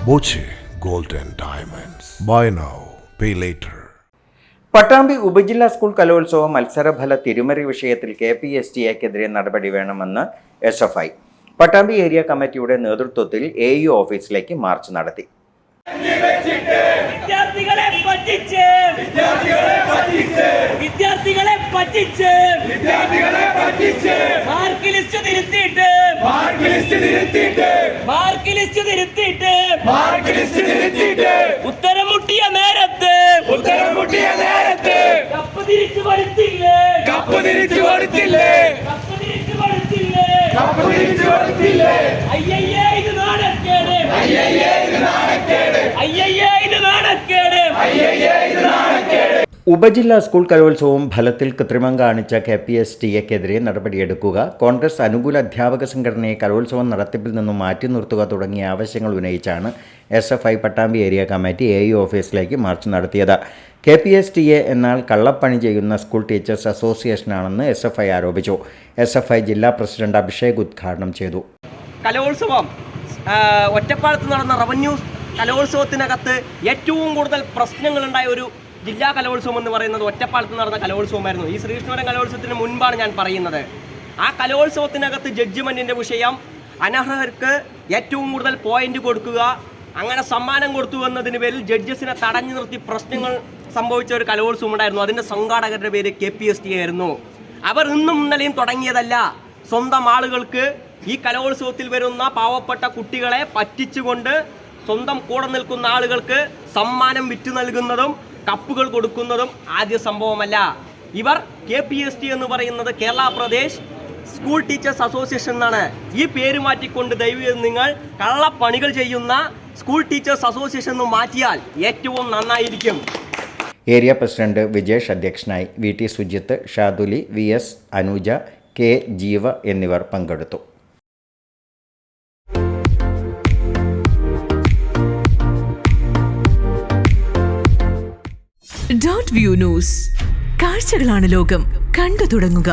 Boche Gold and Diamonds. Buy now, pay later. Pattambi ഉപജില്ലാ school കലോത്സവ മത്സരഫല തിരിമറി വിഷയത്തിൽ KPSTA-ക്കെതിരെ നടപടി വേണമെന്ന് SFI. പട്ടാമ്പി ഏരിയ കമ്മിറ്റിയുടെ നേതൃത്വത്തിൽ AU ഓഫീസിലേക്ക് മാർച്ച് നടത്തി. ഉത്തരമുട്ടിയ നേരത്ത് കപ്പ് തിരിച്ചു വരുത്തില്ലേ അയ്യയ്യേ ഇത് നാണക്കേട് ഉപജില്ലാ സ്കൂൾ കലോത്സവം ഫലത്തിൽ കൃത്രിമം കാണിച്ച KPSTA-ക്കെതിരെ നടപടിയെടുക്കുക, കോൺഗ്രസ് അനുകൂല അധ്യാപക സംഘടനയെ കലോത്സവം നടത്തിപ്പിൽ നിന്നും മാറ്റി നിർത്തുക തുടങ്ങിയ ആവശ്യങ്ങൾ ഉന്നയിച്ചാണ് SFI Pattambi area committee AU ഓഫീസിലേക്ക് മാർച്ച് നടത്തിയത്. KPSTA എന്നാൽ കള്ളപ്പണി ചെയ്യുന്ന സ്കൂൾ ടീച്ചേഴ്സ് അസോസിയേഷനാണെന്ന് SFI ആരോപിച്ചു. SFI ജില്ലാ പ്രസിഡന്റ് അഭിഷേക് ഉദ്ഘാടനം ചെയ്തു. കലോത്സവം ഒറ്റപ്പാലത്ത് നടന്ന റവന്യൂ കലോത്സവത്തിനകത്ത് ഏറ്റവും കൂടുതൽ പ്രശ്നങ്ങളുണ്ടായ ഒരു ജില്ലാ കലോത്സവം എന്ന് പറയുന്നത് ഒറ്റപ്പാലത്ത് നടന്ന കലോത്സവമായിരുന്നു. ഈ ശ്രീകൃഷ്ണപുരം കലോത്സവത്തിന് മുൻപാണ് ഞാൻ പറയുന്നത്. ആ കലോത്സവത്തിനകത്ത് ജഡ്ജ്മെൻറ്റിൻ്റെ വിഷയം അനർഹർക്ക് ഏറ്റവും കൂടുതൽ പോയിന്റ് കൊടുക്കുക, അങ്ങനെ സമ്മാനം കൊടുത്തു എന്നതിന് പേരിൽ ജഡ്ജസിനെ തടഞ്ഞു നിർത്തി പ്രശ്നങ്ങൾ സംഭവിച്ച ഒരു കലോത്സവം ഉണ്ടായിരുന്നു. അതിൻ്റെ സംഘാടകരുടെ പേര് KPSTA ആയിരുന്നു. അവർ ഇന്നും ഇന്നലെയും തുടങ്ങിയതല്ല. സ്വന്തം ആളുകൾക്ക് ഈ കലോത്സവത്തിൽ വരുന്ന പാവപ്പെട്ട കുട്ടികളെ പറ്റിച്ചുകൊണ്ട് സ്വന്തം കൂടെ നിൽക്കുന്ന ആളുകൾക്ക് സമ്മാനം വിറ്റു നൽകുന്നതും കപ്പുകൾ കൊടുക്കുന്നതും ആദ്യ സംഭവമല്ല. ഇവർ KPSTA എന്ന് പറയുന്നത് Kerala Pradesh school teachers association എന്നാണ്. ഈ പേര് മാറ്റിക്കൊണ്ട് ദയവ് നിങ്ങൾ കള്ളപ്പണികൾ ചെയ്യുന്ന സ്കൂൾ ടീച്ചേഴ്സ് അസോസിയേഷൻ എന്ന് മാറ്റിയാൽ ഏറ്റവും നന്നായിരിക്കും. ഏരിയ പ്രസിഡന്റ് വിജേഷ് അധ്യക്ഷനായി. VT Sujith, Shaduli, VS Anuja, K ജീവ എന്നിവർ പങ്കെടുത്തു. .view ന്യൂസ്, കാഴ്ചകളാണ് ലോകം, കണ്ടു തുടങ്ങുക.